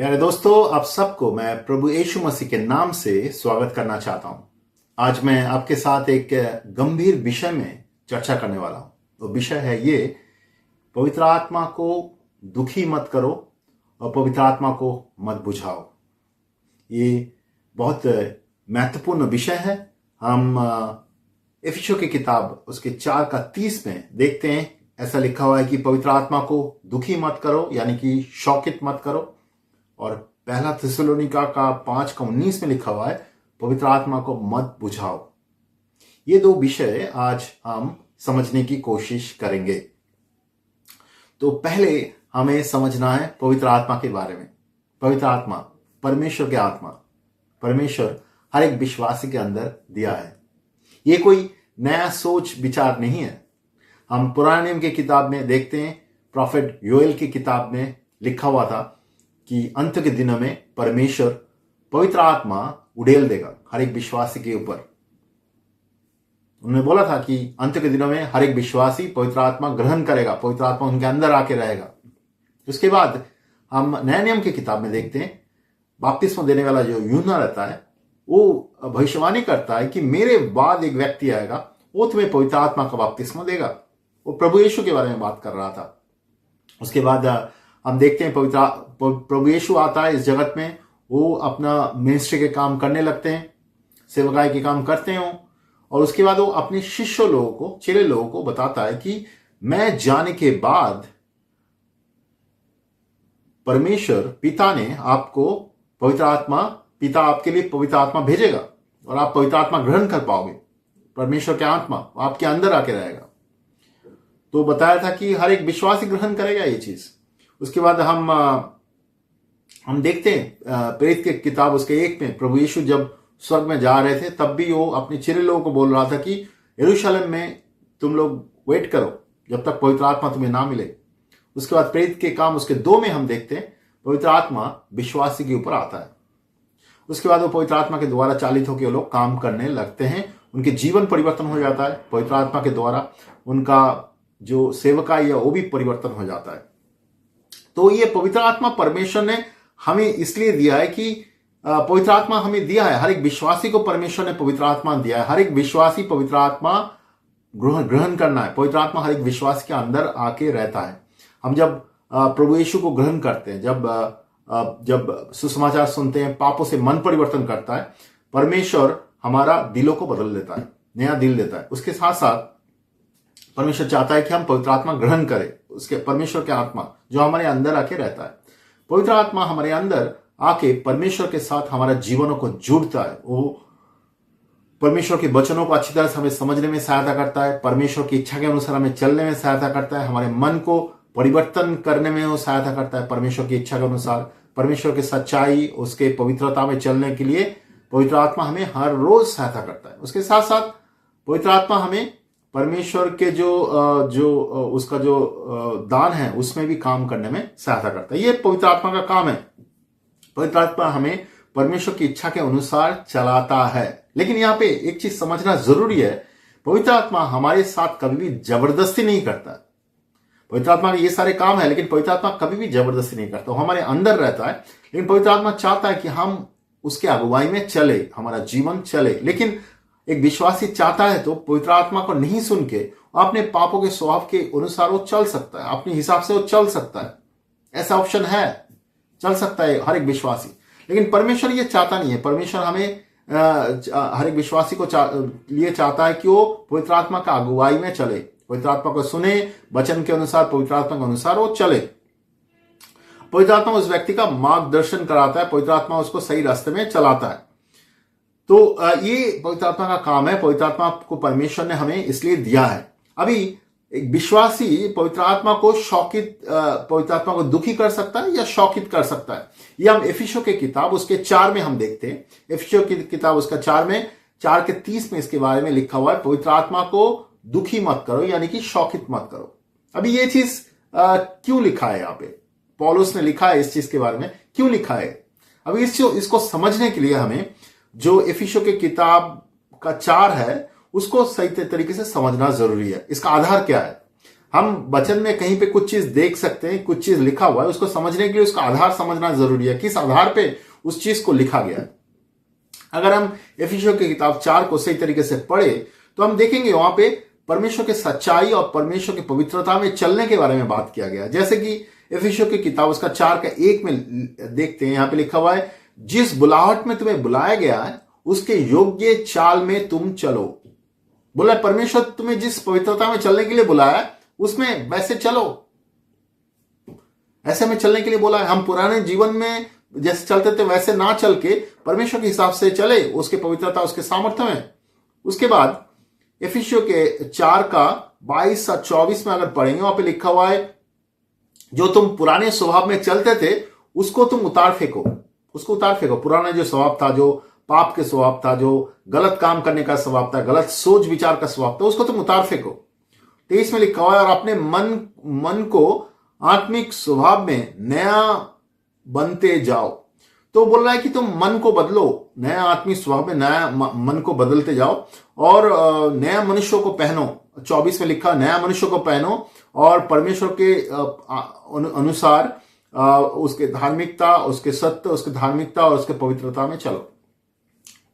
प्यारे दोस्तों, आप सबको मैं प्रभु यीशु मसीह के नाम से स्वागत करना चाहता हूं। आज मैं आपके साथ एक गंभीर विषय में चर्चा करने वाला हूं। तो विषय है ये, पवित्र आत्मा को दुखी मत करो और पवित्र आत्मा को मत बुझाओ। ये बहुत महत्वपूर्ण विषय है। हम इफिसियों की किताब उसके 4:30 में देखते हैं, ऐसा लिखा हुआ है कि पवित्र आत्मा को दुखी मत करो, यानी कि शौकित मत करो। और पहला थिस्सलुनीका का 5:19 में लिखा हुआ है, पवित्र आत्मा को मत बुझाओ। ये दो विषय आज हम समझने की कोशिश करेंगे। तो पहले हमें समझना है पवित्र आत्मा के बारे में। पवित्र आत्मा परमेश्वर के आत्मा, परमेश्वर हर एक विश्वासी के अंदर दिया है। ये कोई नया सोच विचार नहीं है। हम पुराने नियम की किताब में देखते हैं, प्रॉफेट योएल की किताब में लिखा हुआ था कि अंत के दिनों में परमेश्वर पवित्र आत्मा उड़ेल देगा हर एक विश्वासी के ऊपर। उन्होंने बोला था कि अंत के दिनों में हर एक विश्वासी पवित्र आत्मा ग्रहण करेगा, पवित्र आत्मा उनके अंदर आके रहेगा। उसके बाद हम नए नियम की किताब में देखते हैं, बपतिस्मा देने वाला जो यूहन्ना रहता है, वो भविष्यवाणी करता है कि मेरे बाद एक व्यक्ति आएगा, वो तुम्हें पवित्र आत्मा का बपतिस्मा देगा। वो प्रभु यीशु के बारे में बात कर रहा था। उसके बाद हम देखते हैं प्रभु यीशु आता है इस जगत में। वो अपना मिनिस्ट्री के काम करने लगते हैं, सेवकाई के काम करते हैं। और उसके बाद वो अपने शिष्य लोगों को, चेले लोगों को बताता है कि मैं जाने के बाद परमेश्वर पिता ने आपको पवित्र आत्मा, पिता आपके लिए पवित्र आत्मा भेजेगा और आप पवित्र आत्मा ग्रहण कर पाओगे। परमेश्वर की आत्मा आपके अंदर आके रहेगा। तो बताया था कि हर एक विश्वासी ग्रहण करेगा ये चीज। उसके बाद हम देखते हैं प्रेरित की किताब उसके 1 में, प्रभु यीशु जब स्वर्ग में जा रहे थे, तब भी वो अपने चेले लोगों को बोल रहा था कि यरूशलेम में तुम लोग वेट करो जब तक पवित्र आत्मा तुम्हें ना मिले। उसके बाद प्रेरित के काम उसके 2 में हम देखते हैं, पवित्र आत्मा विश्वासी के ऊपर आता है। उसके बाद वो पवित्र आत्मा के द्वारा चालित होकर वो लोग काम करने लगते हैं, उनके जीवन परिवर्तन हो जाता है। पवित्र आत्मा के द्वारा उनका जो सेवकाई है वो भी परिवर्तन हो जाता है। तो ये पवित्र आत्मा परमेश्वर ने हमें इसलिए दिया है कि पवित्र आत्मा हमें दिया है, हर एक विश्वासी को परमेश्वर ने पवित्र आत्मा दिया है। हर एक विश्वासी पवित्र आत्मा ग्रहण करना है। पवित्र आत्मा हर एक विश्वासी के अंदर आके रहता है। हम जब प्रभु यीशु को ग्रहण करते हैं, जब सुसमाचार सुनते हैं, पापों से मन परिवर्तन करता है, परमेश्वर हमारा दिलों को बदल देता है, नया दिल देता है। उसके साथ साथ परमेश्वर चाहता है कि हम पवित्र आत्मा ग्रहण करें, उसके परमेश्वर के आत्मा जो हमारे अंदर आके रहता है। पवित्र आत्मा हमारे अंदर आके परमेश्वर के साथ हमारा जीवनों को जोड़ता है। वो परमेश्वर के वचनों को अच्छी तरह से हमें समझने में सहायता करता है, परमेश्वर की इच्छा के अनुसार हमें चलने में सहायता करता है, हमारे मन को परिवर्तन करने में वो सहायता करता है परमेश्वर की इच्छा के अनुसार। परमेश्वर की सच्चाई, उसके पवित्रता में चलने के लिए पवित्र आत्मा हमें हर रोज सहायता करता है। उसके साथ साथ पवित्र आत्मा हमें परमेश्वर के उसका जो दान है उसमें भी काम करने में सहायता करता है। ये पवित्र आत्मा का काम है। पवित्र आत्मा हमें परमेश्वर की इच्छा के अनुसार चलाता है। लेकिन यहाँ पे एक चीज समझना जरूरी है, पवित्र आत्मा हमारे साथ कभी भी जबरदस्ती नहीं करता। पवित्र आत्मा के ये सारे काम है, लेकिन पवित्र आत्मा कभी भी जबरदस्ती नहीं करता। वो हमारे अंदर रहता है, लेकिन पवित्र आत्मा चाहता है कि हम उसके अगुवाई में चले, हमारा जीवन चले। लेकिन एक विश्वासी चाहता है तो पवित्र आत्मा को नहीं सुन के अपने पापों के स्वभाव के अनुसार वो चल सकता है, अपने हिसाब से वो चल सकता है। ऐसा ऑप्शन है, चल सकता है हर एक विश्वासी। लेकिन परमेश्वर ये चाहता नहीं है। परमेश्वर हमें हर एक विश्वासी को लिए चाहता है कि वो पवित्र आत्मा का अगुवाई में चले, पवित्र आत्मा को सुने, वचन के अनुसार, पवित्र आत्मा के अनुसार वो चले। पवित्र आत्मा उस व्यक्ति का मार्गदर्शन कराता है, पवित्र आत्मा उसको सही रास्ते में चलाता है। तो ये पवित्र आत्मा का काम है। पवित्र आत्मा को परमेश्वर ने हमें इसलिए दिया है। अभी एक विश्वासी पवित्र आत्मा को पवित्र आत्मा को दुखी कर सकता है या शौकित कर सकता है। ये हम इफिसियों की किताब उसके 4 में हम देखते हैं। इफिसियों की किताब उसका 4:30 में इसके बारे में लिखा हुआ है, पवित्र आत्मा को दुखी मत करो, यानी कि शौकित मत करो। अभी ये चीज क्यों लिखा है यहाँ पे? पौलुस ने लिखा है इस चीज के बारे में, क्यों लिखा है? अभी इसको समझने के लिए हमें जो इफिसियों की किताब का 4 है उसको सही तरीके से समझना जरूरी है। इसका आधार क्या है? हम वचन में कहीं पे कुछ चीज देख सकते हैं, कुछ चीज लिखा हुआ है, उसको समझने के लिए उसका आधार समझना जरूरी है, किस आधार पे उस चीज को लिखा गया है। अगर हम इफिसियों की किताब 4 को सही तरीके से पढ़े तो हम देखेंगे वहां पे परमेश्वर के सच्चाई और परमेश्वर की पवित्रता में चलने के बारे में बात किया गया। जैसे कि इफिसियों की किताब उसका 4:1 में देखते हैं, यहां पे लिखा हुआ है, जिस बुलाहट में तुम्हें बुलाया गया है उसके योग्य चाल में तुम चलो। बोला परमेश्वर तुम्हें जिस पवित्रता में चलने के लिए बुलाया है उसमें वैसे चलो, ऐसे में चलने के लिए बोला है। हम पुराने जीवन में जैसे चलते थे वैसे ना चल के परमेश्वर के हिसाब से चले, उसके पवित्रता उसके सामर्थ्य में। उसके बाद इफिसियों के 4:22 और 24 में अगर पढ़ेंगे, वहां पे लिखा हुआ है, जो तुम पुराने स्वभाव में चलते थे उसको तुम उतार फेंको, उसको उतार फेंको। पुराना जो स्वभाव था, जो पाप के स्वभाव था, जो गलत काम करने का स्वभाव था, गलत सोच विचार का स्वभाव था, उसको तुम उतार फेंको। 23 में लिखा हुआ है, और अपने मन को आत्मिक स्वभाव में नया बनते जाओ। तो बोल रहा है कि तुम मन को बदलो, नया आत्मिक स्वभाव में नया मन को बदलते जाओ और नया मनुष्य को पहनो। 24 में लिखा, नया मनुष्य को पहनो और परमेश्वर के अनुसार उसके धार्मिकता, उसके सत्य, उसके धार्मिकता और उसके पवित्रता में चलो।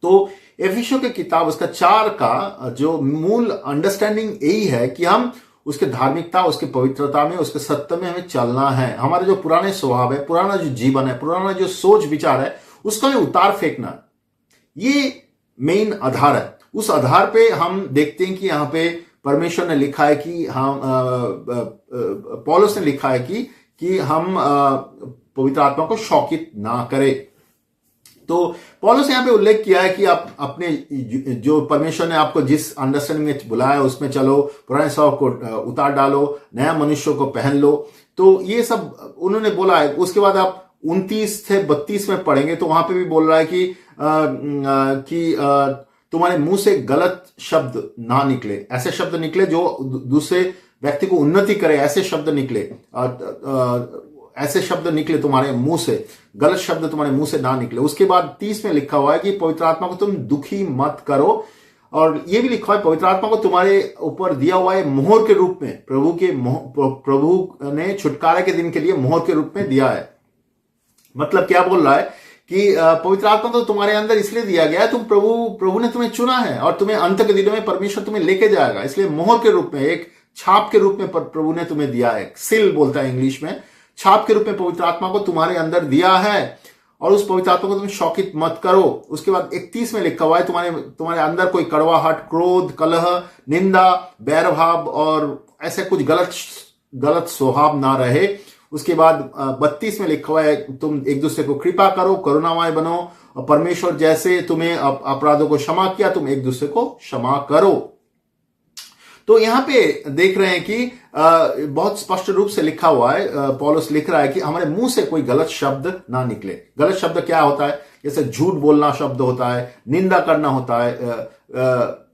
तो इफिसियों की किताब उसका 4 का जो मूल अंडरस्टैंडिंग यही है कि हम उसके धार्मिकता, उसके पवित्रता में, उसके सत्य में हमें चलना है। हमारे जो पुराने स्वभाव है, पुराना जो जीवन है, पुराना जो सोच विचार है, उसका हमें उतार फेंकना है। ये मेन आधार है। उस आधार पे हम देखते हैं कि यहां पे परमेश्वर ने लिखा है कि हम पौलुस ने लिखा है कि हम पवित्र आत्मा को शौकित ना करें। तो पौलुस यहां पे उल्लेख किया है कि आप अपने जो परमेश्वर ने आपको जिस अंडरस्टैंडिंग में बुलाया उसमें चलो, पुराने स्वभाव को उतार डालो, नया मनुष्य को पहन लो। तो ये सब उन्होंने बोला है। उसके बाद आप 29 से 32 में पढ़ेंगे तो वहां पे भी बोल रहा है कि तुम्हारे मुंह से गलत शब्द ना निकले, ऐसे शब्द निकले जो दूसरे व्यक्ति को उन्नति करे, ऐसे शब्द निकले, ऐसे शब्द निकले तुम्हारे मुंह से, गलत शब्द तुम्हारे मुंह से ना निकले। उसके बाद 30 में लिखा हुआ है कि पवित्र आत्मा को तुम दुखी मत करो, और यह भी लिखा है पवित्र आत्मा को तुम्हारे ऊपर दिया हुआ है मोहर के रूप में, प्रभु ने छुटकारे के दिन के लिए मोहर के रूप में दिया है। मतलब क्या बोल रहा है कि पवित्र आत्मा तो तुम्हारे अंदर इसलिए दिया गया है, प्रभु ने तुम्हें चुना है और तुम्हें अंत के दिनों में परमेश्वर तुम्हें लेके जाएगा, इसलिए मोहर के रूप में, एक छाप के रूप में प्रभु ने तुम्हें दिया है। सील बोलता है इंग्लिश में। छाप के रूप में पवित्र आत्मा को तुम्हारे अंदर दिया है और उस पवित्र आत्मा को तुम शौकित मत करो। उसके बाद 31 में लिखा हुआ है, तुम्हारे अंदर कोई कड़वाहट, क्रोध, कलह, निंदा, बैरभाव और ऐसे कुछ गलत स्वभाव ना रहे। उसके बाद 32 में लिखा हुआ है, तुम एक दूसरे को कृपा करो, करुणामय बनो, और परमेश्वर जैसे तुम्हें अपराधों को क्षमा किया तुम एक दूसरे को क्षमा करो। तो यहां पे देख रहे हैं कि बहुत स्पष्ट रूप से लिखा हुआ है, पौलुस लिख रहा है कि हमारे मुंह से कोई गलत शब्द ना निकले। गलत शब्द क्या होता है? जैसे झूठ बोलना शब्द होता है, निंदा करना होता है,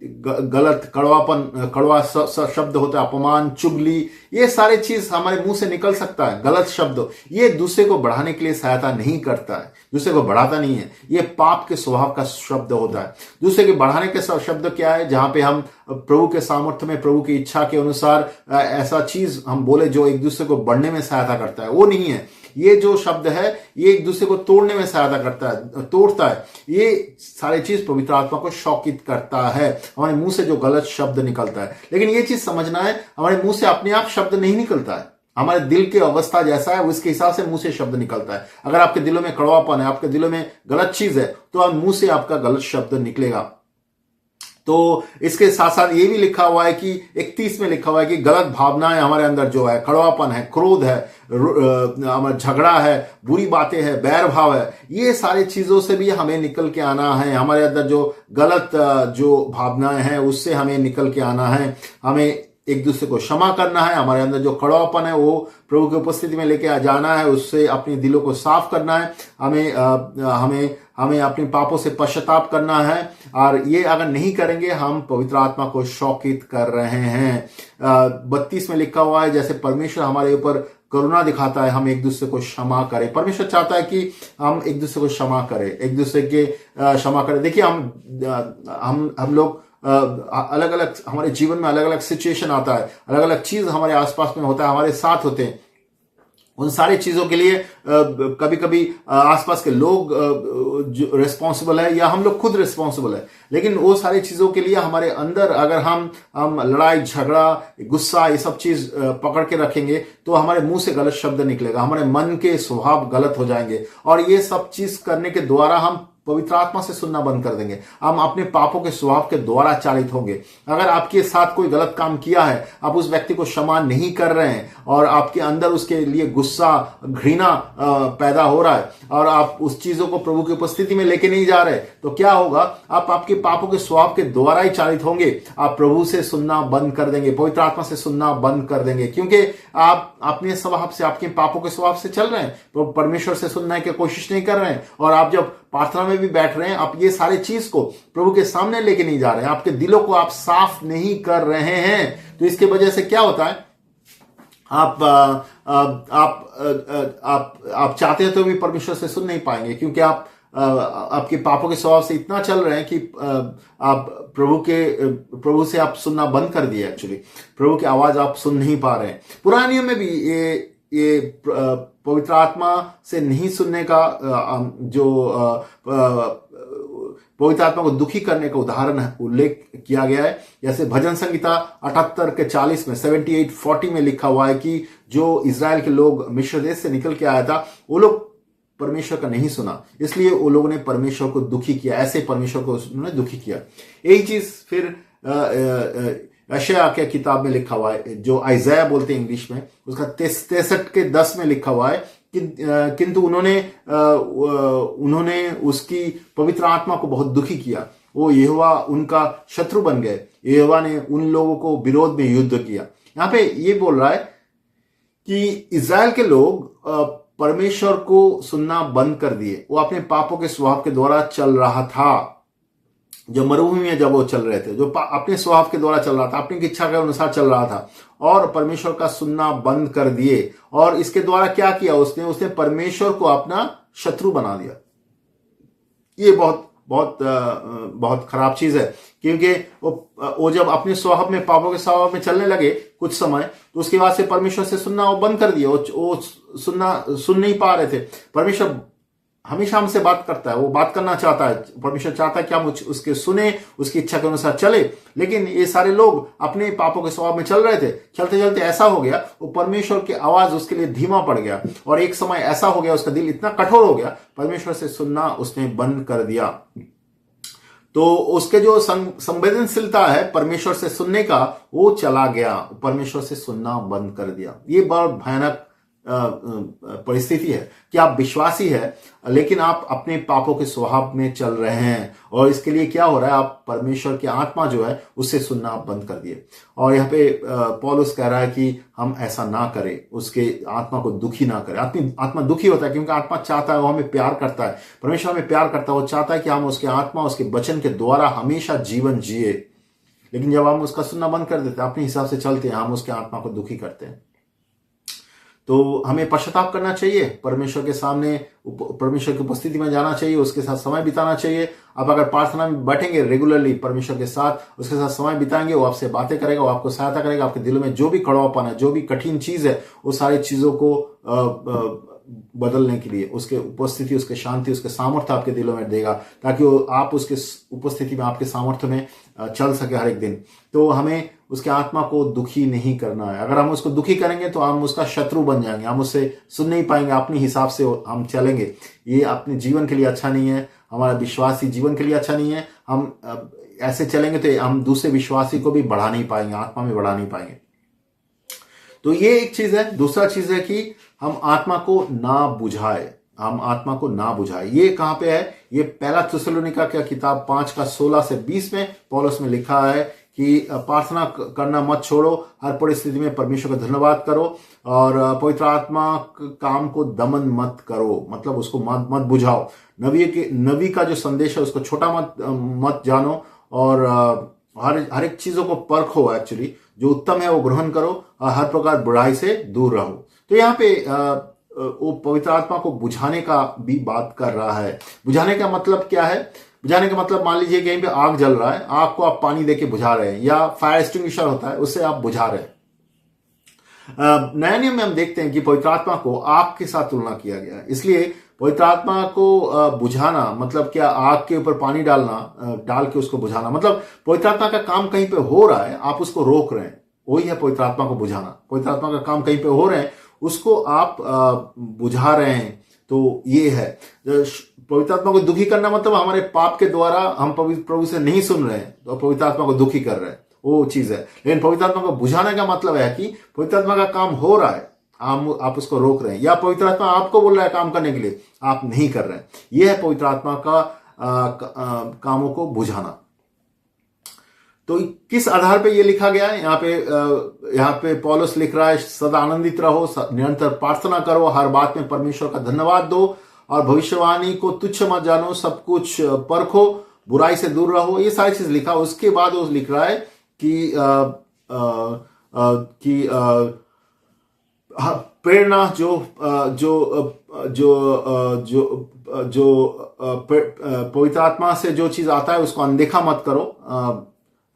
गलत कड़वा शब्द होता है, अपमान, चुगली, ये सारे चीज हमारे मुंह से निकल सकता है। गलत शब्द ये दूसरे को बढ़ाने के लिए सहायता नहीं करता है, दूसरे को बढ़ाता नहीं है, ये पाप के स्वभाव का शब्द होता है। दूसरे के बढ़ाने के शब्द क्या है? जहां पे हम प्रभु के सामर्थ्य में, प्रभु की इच्छा के अनुसार ऐसा चीज हम बोले जो एक दूसरे को बढ़ने में सहायता करता है, वो नहीं है। ये जो शब्द है ये एक दूसरे को तोड़ने में सहायता करता है, तोड़ता है। ये सारी चीज पवित्र आत्मा को शौकित करता है। हमारे मुंह से जो गलत शब्द निकलता है, लेकिन ये चीज समझना है, हमारे मुंह से अपने आप शब्द नहीं निकलता है, हमारे दिल की अवस्था जैसा है उसके हिसाब से मुंह से शब्द निकलता है। अगर आपके दिलों में कड़वापन है, आपके दिलों में गलत चीज है, तो मुंह से आपका गलत शब्द निकलेगा। तो इसके साथ साथ ये भी लिखा हुआ है कि 31 में लिखा हुआ है कि गलत भावनाएं हमारे अंदर जो है, कड़वापन है, क्रोध है, हमारा झगड़ा है, बुरी बातें है, बैर भाव है, ये सारी चीजों से भी हमें निकल के आना है। हमारे अंदर जो गलत जो भावनाएं हैं उससे हमें निकल के आना है। हमें एक दूसरे को क्षमा करना है। हमारे अंदर जो कड़वापन है वो प्रभु की उपस्थिति में लेके जाना है, उससे अपने दिलों को साफ करना है। हमें अपने पापों से पश्चाताप करना है, और ये अगर नहीं करेंगे हम पवित्र आत्मा को शौकित कर रहे हैं। 32 में लिखा हुआ है, जैसे परमेश्वर हमारे ऊपर करुणा दिखाता है, हम एक दूसरे को क्षमा करें। परमेश्वर चाहता है कि हम एक दूसरे को क्षमा करें, एक दूसरे के क्षमा करें। देखिए हम लोग अलग अलग हमारे जीवन में अलग अलग सिचुएशन आता है, अलग अलग चीज हमारे आसपास में होता है, हमारे साथ होते हैं, उन सारी चीजों के लिए कभी कभी आसपास के लोग जो रिस्पॉन्सिबल है या हम लोग खुद रिस्पॉन्सिबल है। लेकिन वो सारी चीजों के लिए हमारे अंदर अगर हम लड़ाई झगड़ा गुस्सा ये सब चीज पकड़ के रखेंगे तो हमारे मुंह से गलत शब्द निकलेगा, हमारे मन के स्वभाव गलत हो जाएंगे और ये सब चीज करने के द्वारा हम पवित्र आत्मा से सुनना बंद कर देंगे, हम अपने पापों के स्वभाव के द्वारा चालित होंगे। अगर आपके साथ कोई गलत काम किया है, आप उस व्यक्ति को क्षमा नहीं कर रहे हैं और आपके अंदर उसके लिए गुस्सा घृणा पैदा हो रहा है और आप उस चीजों को प्रभु की उपस्थिति में लेके नहीं जा रहे, तो क्या होगा, आप आपके पापों के स्वभाव के द्वारा ही चालित होंगे, आप प्रभु से सुनना बंद कर देंगे, पवित्र आत्मा से सुनना बंद कर देंगे, क्योंकि आप अपने स्वभाव से, आपके पापों के स्वभाव से चल रहे हैं, परमेश्वर से सुनने की कोशिश नहीं कर रहे हैं। और आप जब प्रार्थना में भी बैठ रहे हैं, आप ये सारे चीज को प्रभु के सामने लेके नहीं जा रहे हैं, आपके दिलों को आप साफ नहीं कर रहे हैं, तो इसके वजह से क्या होता है, आप चाहते हैं तो भी परमेश्वर से सुन नहीं पाएंगे, क्योंकि आपके पापों के स्वभाव से इतना चल रहे हैं कि आप प्रभु से आप सुनना बंद कर दिए। एक्चुअली प्रभु की आवाज आप सुन नहीं पा रहे हैं। पुराने नियम में भी ये पवित्र आत्मा से नहीं सुनने का जो पवित्र आत्मा को दुखी करने का उदाहरण उल्लेख किया गया है। जैसे भजन संहिता 78 के 40 में 78:40 में लिखा हुआ है कि जो इजराइल के लोग मिस्र देश से निकल के आया था, वो लोग परमेश्वर का नहीं सुना, इसलिए वो लोगों ने परमेश्वर को दुखी किया, ऐसे परमेश्वर को उन्होंने दुखी किया। यही चीज फिर यशायाह के किताब में लिखा हुआ है, जो आइज़ाया बोलते हैं इंग्लिश में, उसका 63 के 10 में लिखा हुआ है किंतु उन्होंने उसकी पवित्र आत्मा को बहुत दुखी किया, वो यहोवा उनका शत्रु बन गए, यहोवा ने उन लोगों को विरोध में युद्ध किया। यहां पे ये बोल रहा है कि इजराइल के लोग परमेश्वर को सुनना बंद कर दिए, वो अपने पापों के स्वभाव के द्वारा चल रहा था, जो मरुभूमि में जब वो चल रहे थे, जो अपने स्वभाव के द्वारा चल रहा था, अपनी इच्छा के अनुसार चल रहा था और परमेश्वर का सुनना बंद कर दिए। और इसके द्वारा क्या किया, उसने परमेश्वर को अपना शत्रु बना दिया। ये बहुत खराब चीज है, क्योंकि वो जब अपने स्वभाव में, पापों के स्वभाव में चलने लगे कुछ समय, तो उसके बाद से परमेश्वर से सुनना वो बंद कर दिया। वो सुन नहीं पा रहे थे। परमेश्वर हमेशा हमसे बात करता है, वो बात करना चाहता है, परमेश्वर चाहता है कि हम उसके सुने, उसकी इच्छा के अनुसार चले, लेकिन ये सारे लोग अपने पापों के स्वभाव में चल रहे थे। चलते चलते ऐसा हो गया, वो परमेश्वर की आवाज उसके लिए धीमा पड़ गया और एक समय ऐसा हो गया, उसका दिल इतना कठोर हो गया, परमेश्वर से सुनना उसने बंद कर दिया। तो उसके जो संवेदनशीलता है परमेश्वर से सुनने का, वो चला गया, परमेश्वर से सुनना बंद कर दिया। ये बहुत भयानक परिस्थिति है कि आप विश्वासी है लेकिन आप अपने पापों के स्वभाव में चल रहे हैं, और इसके लिए क्या हो रहा है, आप परमेश्वर की आत्मा जो है उससे सुनना बंद कर दिए। और यहाँ पे पौलुस कह रहा है कि हम ऐसा ना करें, उसके आत्मा को दुखी ना करें। आत्मा दुखी होता है क्योंकि आत्मा चाहता है, वो हमें प्यार करता है, परमेश्वर हमें प्यार करता है, वो चाहता है कि हम उसके आत्मा, उसके वचन के द्वारा हमेशा जीवन जिए। लेकिन जब हम उसका सुनना बंद कर देते हैं, अपने हिसाब से चलते हैं, हम उसके आत्मा को दुखी करते हैं। तो हमें पश्चाताप करना चाहिए, परमेश्वर के सामने, परमेश्वर की उपस्थिति में जाना चाहिए, उसके साथ समय बिताना चाहिए। आप अगर प्रार्थना में बैठेंगे रेगुलरली परमेश्वर के साथ, उसके साथ समय बिताएंगे, वो आपसे बातें करेगा, वो आपको सहायता करेगा, आपके दिलों में जो भी कड़वापन है, जो भी कठिन चीज है, वो सारी चीजों को बदलने के लिए उसके उपस्थिति, उसके शांति, उसके सामर्थ्य आपके दिलों में देगा, ताकि आप उसके उपस्थिति में, आपके सामर्थ्य में चल सके हर एक दिन। तो हमें उसके आत्मा को दुखी नहीं करना है। अगर हम उसको दुखी करेंगे तो हम उसका शत्रु बन जाएंगे, हम उससे सुन नहीं पाएंगे, अपने हिसाब से हम चलेंगे। ये अपने जीवन के लिए अच्छा नहीं है, हमारा विश्वासी जीवन के लिए अच्छा नहीं है। हम ऐसे चलेंगे तो हम दूसरे विश्वासी को भी बढ़ा नहीं पाएंगे, आत्मा में बढ़ा नहीं पाएंगे। तो ये एक चीज है। दूसरा चीज है कि हम आत्मा को ना बुझाए, हम आत्मा को ना बुझाए। ये कहां पे है, ये पहला थिस्सलुनीका का किताब 5 का 16 से 20 में पौलुस में लिखा है कि प्रार्थना करना मत छोड़ो, हर परिस्थिति में परमेश्वर का धन्यवाद करो और पवित्र आत्मा काम को दमन मत करो, मतलब उसको मत बुझाओ। नबी का जो संदेश है उसको छोटा मत जानो, और हर एक चीजों को परखो। एक्चुअली जो उत्तम है वो ग्रहण करो, हर प्रकार बुराई से दूर रहो। तो यहाँ पे वो पवित्र आत्मा को बुझाने का भी बात कर रहा है। बुझाने का मतलब क्या है, बुझाने का मतलब मान लीजिए कहीं पे आग जल रहा है, आग को आप पानी देके बुझा रहे हैं, या फायर एक्सटिंग्विशर होता है उससे आप बुझा रहे हैं। नया नियम में हम देखते हैं कि पवित्र आत्मा को आग के साथ तुलना किया गया है। इसलिए पवित्र आत्मा को बुझाना मतलब क्या, आग के ऊपर पानी डालना, डाल के उसको बुझाना, मतलब पवित्र आत्मा का काम कहीं पे हो रहा है, आप उसको रोक रहे हैं, वही है पवित्र आत्मा को बुझाना। पवित्र आत्मा का काम कहीं पे हो रहे हैं, उसको आप बुझा रहे हैं, तो ये है। पवित्र आत्मा को दुखी करना मतलब हमारे पाप के द्वारा हम प्रभु से नहीं सुन रहे हैं, तो पवित्र आत्मा को दुखी कर रहे हैं, वो चीज है। लेकिन पवित्र आत्मा को बुझाने का मतलब है कि पवित्र आत्मा का काम हो रहा है, आप उसको रोक रहे हैं, या पवित्र आत्मा आपको बोल रहा है काम करने के लिए, आप नहीं कर रहे हैं। यह है पवित्र आत्मा का कामों को बुझाना। तो किस आधार पे ये लिखा गया है? यहाँ पे पौलुस लिख रहा है, सदा आनंदित रहो, निरंतर प्रार्थना करो, हर बात में परमेश्वर का धन्यवाद दो, और भविष्यवाणी को तुच्छ मत जानो, सब कुछ परखो, बुराई से दूर रहो। ये सारी चीज लिखा। उसके बाद वो लिख रहा है कि प्रेरणा जो पवित्र आत्मा से जो चीज आता है उसको अनदेखा मत करो,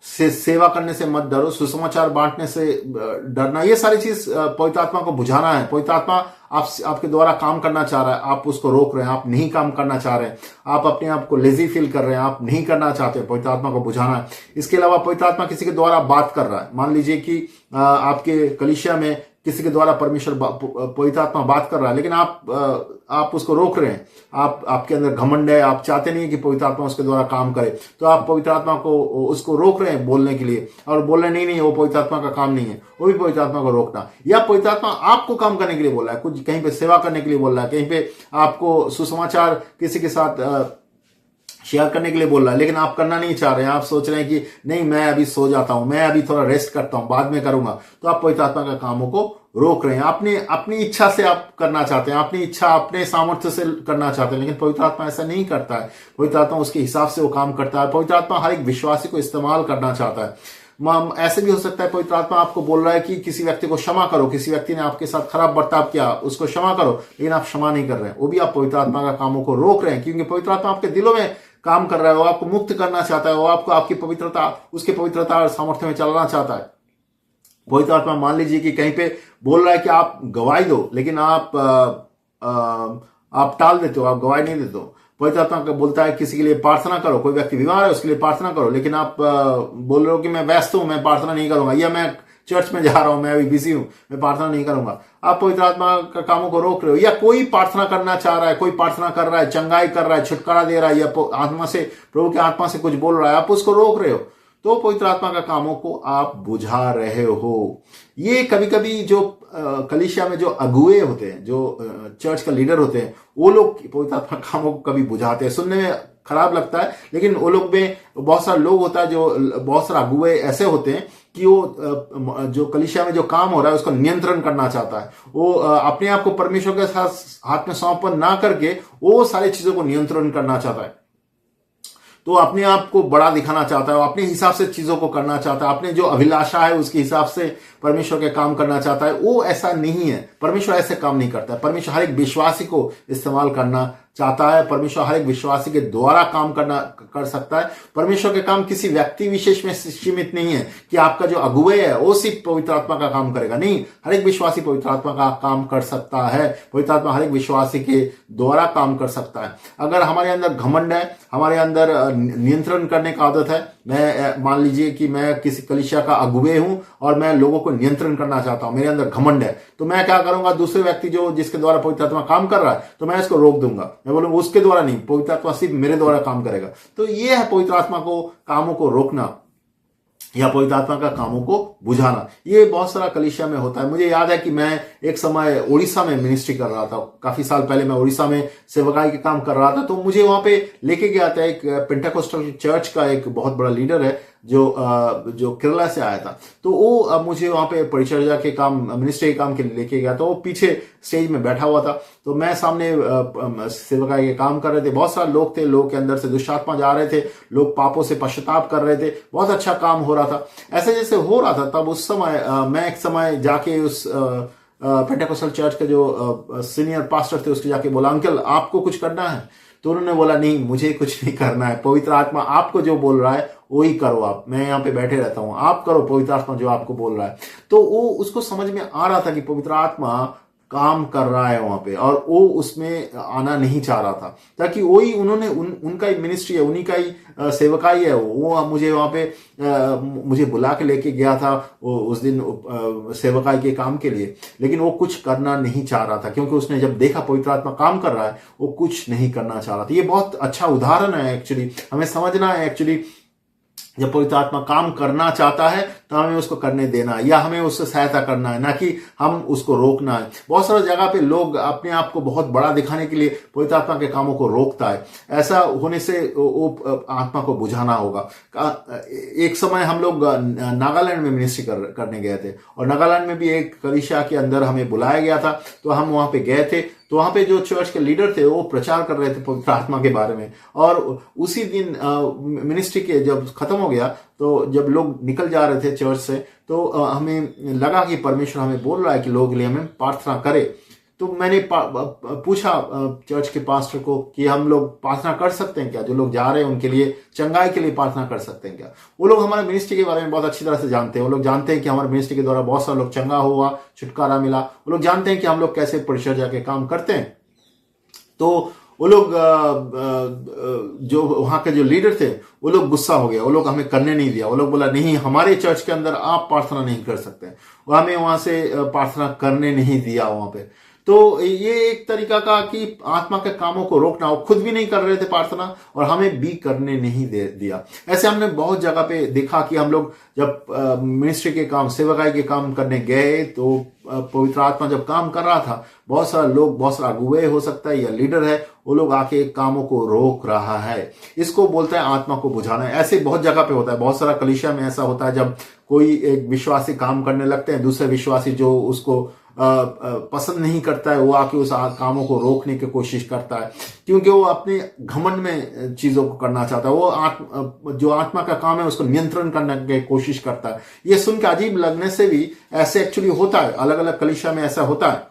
सेवा करने से मत डरो, सुसमाचार बांटने से डरना, ये सारी चीज पवित्र आत्मा को बुझाना है। पवित्र आत्मा आपके द्वारा काम करना चाह रहा है, आप उसको रोक रहे हैं, आप नहीं काम करना चाह रहे हैं, आप अपने आप को लेजी फील कर रहे हैं, आप नहीं करना चाहते, पवित्र आत्मा को बुझाना है। इसके अलावा पवित्र आत्मा किसी के द्वारा बात कर रहा है, मान लीजिए कि आपके कलीसिया में किसी के द्वारा परमेश्वर पवित्र आत्मा बात कर रहा है, लेकिन आप उसको रोक रहे हैं, आपके अंदर घमंड है, आप चाहते नहीं कि पवित्र आत्मा उसके द्वारा काम करे, तो आप पवित्र आत्मा को उसको रोक रहे हैं बोलने के लिए, और बोल रहे नहीं वो पवित्र आत्मा का काम नहीं है, वो भी पवित्र आत्मा को रोकना। या पवित्र आत्मा आपको काम करने के लिए बोल रहा है, कुछ कहीं पे सेवा करने के लिए बोल रहा है, कहीं पे आपको सुसमाचार किसी के साथ शेयर करने के लिए बोल रहा है, लेकिन आप करना नहीं चाह रहे हैं, आप सोच रहे हैं कि नहीं मैं अभी सो जाता हूं, मैं अभी थोड़ा रेस्ट करता हूं, बाद में करूंगा, तो आप पवित्र आत्मा का कामों को रोक रहे हैं। अपनी इच्छा से आप करना चाहते हैं, अपनी इच्छा अपने सामर्थ्य से करना चाहते हैं, लेकिन पवित्र आत्मा ऐसा नहीं करता है। पवित्र आत्मा उसके हिसाब से वो काम करता है। पवित्र आत्मा हर एक विश्वासी को इस्तेमाल करना चाहता है। ऐसे भी हो सकता है पवित्र आत्मा आपको बोल रहा है कि किसी व्यक्ति को क्षमा करो, किसी व्यक्ति ने आपके साथ खराब बर्ताव किया, उसको क्षमा करो, लेकिन आप क्षमा नहीं कर रहे हैं, वो भी आप पवित्र आत्मा का कामों को रोक रहे हैं, क्योंकि पवित्र आत्मा आपके दिलों में काम कर रहा है, वो आपको मुक्त करना चाहता है, वो आपको आपकी पवित्रता, उसके पवित्रता और सामर्थ्य में चलाना चाहता है। पवित्र आत्मा मान लीजिए कि कहीं पे बोल रहा है कि आप गवाही दो, लेकिन आप टाल देते हो, आप गवाही नहीं देते हो। पवित्र आत्मा बोलता है किसी के लिए प्रार्थना करो, कोई व्यक्ति बीमार है उसके लिए प्रार्थना करो, लेकिन आप बोल रहे हो कि मैं व्यस्त हूं, मैं प्रार्थना नहीं करूंगा, या मैं चर्च में जा रहा हूं, मैं अभी बिजी हूं, मैं प्रार्थना नहीं करूंगा। आप पवित्र आत्मा का कामों को रोक रहे हो। या कोई प्रार्थना करना चाह रहा है, कोई प्रार्थना कर रहा है, चंगाई कर रहा है, छुटकारा दे रहा है, या आत्मा से, प्रभु की आत्मा से कुछ बोल रहा है, आप उसको रोक रहे हो, तो पवित्र आत्मा का कामों को आप बुझा रहे हो। ये कभी कभी जो कलीसिया में जो अगुए होते हैं, जो चर्च का लीडर होते हैं, वो लोग पवित्र आत्मा कामों को कभी बुझाते हैं। सुनने में खराब लगता है, लेकिन वो लोग में बहुत सारे लोग होता है, जो बहुत सारे अगुए ऐसे होते हैं कि वो जो कलीसिया में जो काम हो रहा है उसको नियंत्रण करना चाहता है। वो अपने आप को परमेश्वर के साथ हाथ में समर्पण ना करके वो सारी चीजों को नियंत्रण करना चाहता है। तो अपने आप को बड़ा दिखाना चाहता है, वो अपने हिसाब से चीजों को करना चाहता है, अपने जो अभिलाषा है उसके हिसाब से परमेश्वर के काम करना चाहता है। वो ऐसा नहीं है, परमेश्वर ऐसे काम नहीं करता है। परमेश्वर हर एक विश्वासी को इस्तेमाल करना चाहता है। परमेश्वर हर एक विश्वासी के द्वारा काम कर सकता है। परमेश्वर के काम किसी व्यक्ति विशेष में सीमित नहीं है कि आपका जो अगुवे है वो सिर्फ पवित्र आत्मा का काम करेगा, नहीं, हर एक विश्वासी पवित्र आत्मा का काम कर सकता है। पवित्र आत्मा हर एक विश्वासी के द्वारा काम कर सकता है। अगर हमारे अंदर घमंड है, हमारे अंदर नियंत्रण करने का आदत है, मैं मान लीजिए कि मैं किसी कलीसिया का अगुवे हूं और मैं लोगों को नियंत्रण करना चाहता हूं, मेरे अंदर घमंड है, तो मैं क्या करूंगा, दूसरे व्यक्ति जो जिसके द्वारा पवित्र आत्मा काम कर रहा है, तो मैं इसको रोक दूंगा, मैं बोलूंगा उसके द्वारा नहीं, पवित्र आत्मा सिर्फ मेरे द्वारा काम करेगा। तो ये है पवित्र आत्मा को कामों को रोकना या पवित्र आत्मा का कामों को बुझाना। ये बहुत सारा कलीसिया में होता है। मुझे याद है कि मैं एक समय उड़ीसा में मिनिस्ट्री कर रहा था, काफी साल पहले मैं उड़ीसा में सेवकाई के काम कर रहा था। तो मुझे वहां पे लेके गया था एक पेंटाकोस्टल चर्च का एक बहुत बड़ा लीडर है जो केरला से आया था। तो वो मुझे वहां पे परिचर्या के काम, मिनिस्ट्री के काम के लिए लेके गया। तो वो पीछे स्टेज में बैठा हुआ था, तो मैं सामने सेवकाई के काम कर रहे थे। बहुत सारे लोग थे, लोग के अंदर से दुष्ट आत्मा जा रहे थे, लोग पापों से पश्चाताप कर रहे थे, बहुत अच्छा काम हो रहा था। ऐसे जैसे हो रहा था, तब उस समय मैं एक समय जाके उस पेंटाकोस्टल चर्च के जो सीनियर पास्टर थे उसके जाके बोला, अंकल आपको कुछ करना है? तो उन्होंने बोला नहीं, मुझे कुछ नहीं करना है, पवित्र आत्मा आपको जो बोल रहा है वही करो, आप, मैं यहाँ पे बैठे रहता हूँ, आप करो पवित्र आत्मा जो आपको बोल रहा है। तो वो उसको समझ में आ रहा था कि पवित्र आत्मा काम कर रहा है वहां पे, और वो उसमें आना नहीं चाह रहा था, ताकि वही उन्होंने उनका ही मिनिस्ट्री है, उन्हीं का ही सेवकाई है वो मुझे वहां पे मुझे बुला के लेके गया था वो उस दिन सेवकाई के काम के लिए, लेकिन वो कुछ करना नहीं चाह रहा था, क्योंकि उसने जब देखा पवित्र आत्मा काम कर रहा है वो कुछ नहीं करना चाह रहा था। ये बहुत अच्छा उदाहरण है एक्चुअली, हमें समझना है एक्चुअली, जब पवित्र आत्मा काम करना चाहता है तो हमें उसको करने देना है, या हमें उससे सहायता करना है, ना कि हम उसको रोकना है। बहुत सारी जगह पे लोग अपने आप को बहुत बड़ा दिखाने के लिए पवित्र आत्मा के कामों को रोकता है। ऐसा होने से वो आत्मा को बुझाना होगा। एक समय हम लोग नागालैंड में मिनिस्ट्री करने गए थे, और नागालैंड में भी एक कलीसिया के अंदर हमें बुलाया गया था, तो हम वहां पे गए थे। तो वहां पे जो चर्च के लीडर थे वो प्रचार कर रहे थे पवित्र आत्मा के बारे में, और उसी दिन मिनिस्ट्री के जब खत्म हो गया, तो जब लोग निकल जा रहे थे चर्च से, तो हमें लगा कि परमेश्वर हमें बोल रहा है कि लोगों के लिए हमें प्रार्थना करें। तो मैंने पूछा चर्च के पास्टर को कि हम लोग प्रार्थना कर सकते हैं क्या, जो लोग जा रहे हैं उनके लिए चंगाई के लिए प्रार्थना कर सकते हैं क्या। वो लोग हमारे मिनिस्ट्री के बारे में बहुत अच्छी तरह से जानते हैं, वो लोग जानते हैं कि हमारे मिनिस्ट्री के द्वारा बहुत सारे लोग चंगा हुआ, छुटकारा मिला, वो लोग जानते हैं कि हम लोग कैसे परिचर्या के काम करते हैं। तो वो लोग जो वहां के जो लीडर थे वो लोग गुस्सा हो गया, वो लोग हमें करने नहीं दिया, वो लोग बोला नहीं, हमारे चर्च के अंदर आप प्रार्थना नहीं कर सकते, वो हमें वहां से प्रार्थना करने नहीं दिया वहां पे। तो ये एक तरीका का कि आत्मा के कामों को रोकना, वो खुद भी नहीं कर रहे थे प्रार्थना और हमें भी करने नहीं दिया। ऐसे हमने बहुत जगह पे देखा कि हम लोग जब मिनिस्ट्री के काम, सेवकाई के काम करने गए, तो पवित्र आत्मा जब काम कर रहा था, बहुत सारे लोग, बहुत सारा अगुवे हो सकता है या लीडर है, वो लोग आके कामों को रोक रहा है। इसको बोलते हैं आत्मा को बुझाना है। ऐसे बहुत जगह पे होता है, बहुत सारा कलीसिया में ऐसा होता है, जब कोई एक विश्वासी काम करने लगते हैं, दूसरे विश्वासी जो उसको पसंद नहीं करता है, वो आके उस कामों को रोकने की कोशिश करता है, क्योंकि वो अपने घमंड में चीजों को करना चाहता है। वो जो आत्मा का काम है उसको नियंत्रण करने की कोशिश करता है। ये सुन के अजीब लगने से भी ऐसे एक्चुअली होता है, अलग अलग कलीसिया में ऐसा होता है।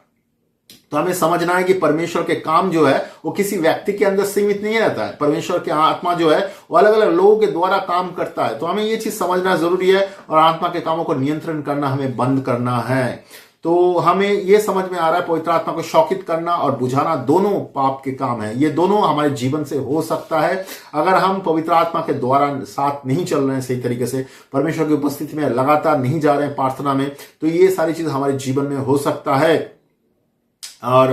तो हमें समझना है कि परमेश्वर के काम जो है वो किसी व्यक्ति के अंदर सीमित नहीं रहता है। परमेश्वर की आत्मा जो है वो अलग अलग लोगों के द्वारा काम करता है। तो हमें ये चीज समझना जरूरी है, और आत्मा के कामों को नियंत्रण करना हमें बंद करना है। तो हमें यह समझ में आ रहा है, पवित्र आत्मा को शौकित करना और बुझाना दोनों पाप के काम है। ये दोनों हमारे जीवन से हो सकता है अगर हम पवित्र आत्मा के द्वारा साथ नहीं चल रहे हैं, सही तरीके से परमेश्वर की उपस्थिति में लगातार नहीं जा रहे हैं प्रार्थना में, तो ये सारी चीज हमारे जीवन में हो सकता है। और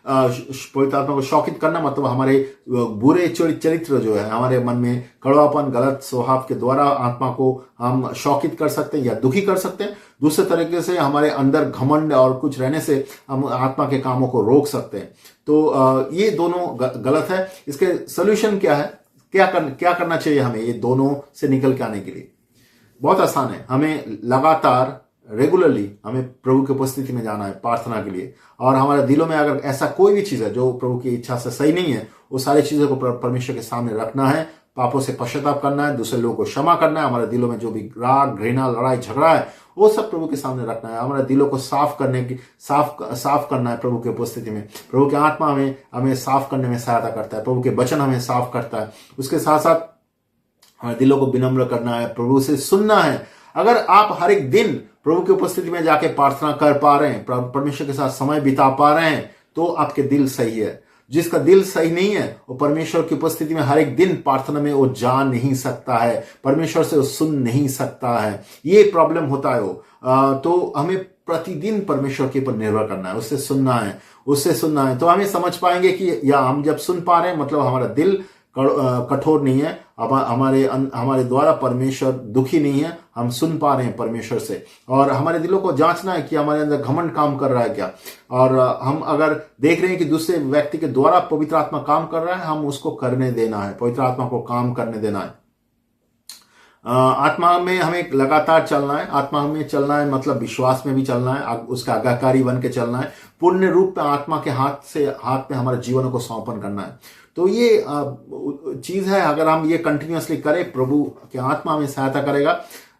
पवित्र आत्मा को शौकित करना मतलब हमारे बुरे चरित्र जो है, हमारे मन में कड़वापन, गलत स्वभाव के द्वारा आत्मा को हम शौकित कर सकते हैं या दुखी कर सकते हैं। दूसरे तरीके से हमारे अंदर घमंड और कुछ रहने से हम आत्मा के कामों को रोक सकते हैं। तो ये दोनों गलत है। इसके सोल्यूशन क्या है, क्या करना चाहिए हमें ये दोनों से निकल के आने के लिए? बहुत आसान है। हमें लगातार रेगुलरली हमें प्रभु की उपस्थिति में जाना है प्रार्थना के लिए, और हमारे दिलों में अगर ऐसा कोई भी चीज है जो प्रभु की इच्छा से सही नहीं है, वो सारी चीजों को परमेश्वर के सामने रखना है, पापों से पश्चाताप करना है, दूसरे लोगों को क्षमा करना है, हमारे दिलों में जो भी राग, घृणा, लड़ाई, झगड़ा है वो सब प्रभु के सामने रखना है, हमारे दिलों को साफ करना है प्रभु की उपस्थिति में। प्रभु की आत्मा हमें साफ करने में सहायता करता है, प्रभु के वचन हमें साफ करता है। उसके साथ साथ हमारे दिलों को विनम्र करना है, प्रभु से सुनना है। अगर आप हर एक दिन प्रभु की उपस्थिति में जाके प्रार्थना कर पा रहे हैं, परमेश्वर के साथ समय बिता पा रहे हैं, तो आपके दिल सही है। जिसका दिल सही नहीं है वो परमेश्वर की उपस्थिति में हर एक दिन प्रार्थना में वो जा नहीं सकता है, परमेश्वर से वो सुन नहीं सकता है। ये प्रॉब्लम होता है वो। तो हमें प्रतिदिन परमेश्वर के ऊपर निर्भर करना है, उससे सुनना है। तो हमें समझ पाएंगे कि या हम जब सुन पा रहे हैं मतलब हमारा दिल कठोर नहीं है, हमारे द्वारा परमेश्वर दुखी नहीं है, हम सुन पा रहे हैं परमेश्वर से। और हमारे दिलों को जांचना है कि हमारे अंदर घमंड काम कर रहा है क्या, और हम अगर देख रहे हैं कि दूसरे व्यक्ति के द्वारा पवित्र आत्मा काम कर रहा है, हम उसको करने देना है, पवित्र आत्मा को काम करने देना है। आत्मा में हमें लगातार चलना है। आत्मा में चलना है मतलब विश्वास में भी चलना है, उसका आज्ञाकारी बन के चलना है, पूर्ण रूप में आत्मा के हाथ में हमारे जीवनों को समर्पण करना है। तो ये चीज है, अगर हम ये कंटिन्यूअसली करें, प्रभु की आत्मा में सहायता करेगा।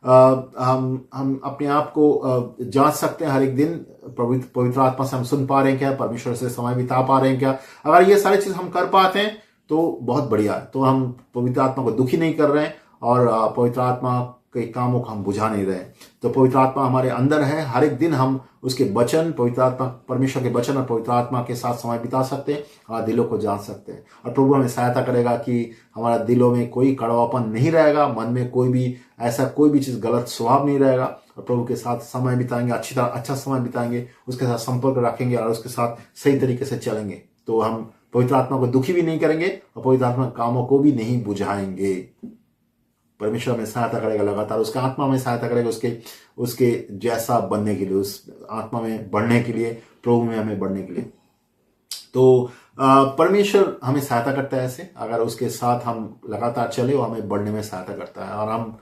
हम अपने आप को जांच सकते हैं हर एक दिन, पवित्र आत्मा से हम सुन पा रहे हैं क्या, परमेश्वर से समय बिता पा रहे हैं क्या। अगर ये सारी चीज हम कर पाते हैं तो बहुत बढ़िया है। तो हम पवित्र आत्मा को दुखी नहीं कर रहे हैं और पवित्र आत्मा के कामों को हम बुझा नहीं रहे। तो पवित्र आत्मा हमारे अंदर है, हर एक दिन हम उसके वचन, पवित्र आत्मा, परमेश्वर के वचन और पवित्र आत्मा के साथ समय बिता सकते हैं और दिलों को जान सकते हैं। और प्रभु हमें सहायता करेगा कि हमारा दिलों में कोई कड़वापन नहीं रहेगा, मन में कोई भी ऐसा कोई भी चीज गलत स्वभाव नहीं रहेगा, और प्रभु के साथ समय बिताएंगे, अच्छी तरह अच्छा समय बिताएंगे, उसके साथ संपर्क रखेंगे और उसके साथ सही तरीके से चलेंगे। तो हम पवित्र आत्मा को दुखी भी नहीं करेंगे और पवित्र आत्मा कामों को भी नहीं बुझाएंगे। परमेश्वर में सहायता करेगा लगातार, उसका आत्मा में सहायता करेगा उसके जैसा बनने के लिए, उस आत्मा में बढ़ने के लिए, प्रभु में हमें बढ़ने के लिए। तो परमेश्वर हमें सहायता करता है ऐसे, अगर उसके साथ हम लगातार चले वो हमें बढ़ने में सहायता करता है, और हम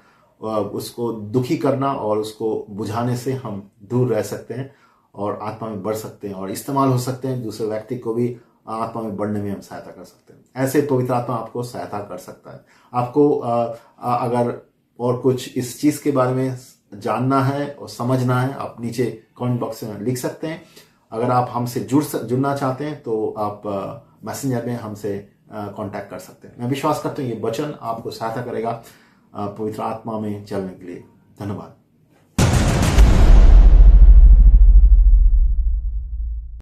उसको दुखी करना और उसको बुझाने से हम दूर रह सकते हैं और आत्मा में बढ़ सकते हैं और इस्तेमाल हो सकते हैं, दूसरे व्यक्ति को भी आत्मा में बढ़ने में हम सहायता कर सकते हैं। ऐसे पवित्र आत्मा आपको सहायता कर सकता है। आपको अगर और कुछ इस चीज के बारे में जानना है और समझना है, आप नीचे कमेंट बॉक्स में लिख सकते हैं। अगर आप हमसे जुड़ना चाहते हैं तो आप मैसेंजर में हमसे कांटेक्ट कर सकते हैं। मैं विश्वास करता हूँ ये वचन आपको सहायता करेगा पवित्र आत्मा में चलने के लिए। धन्यवाद।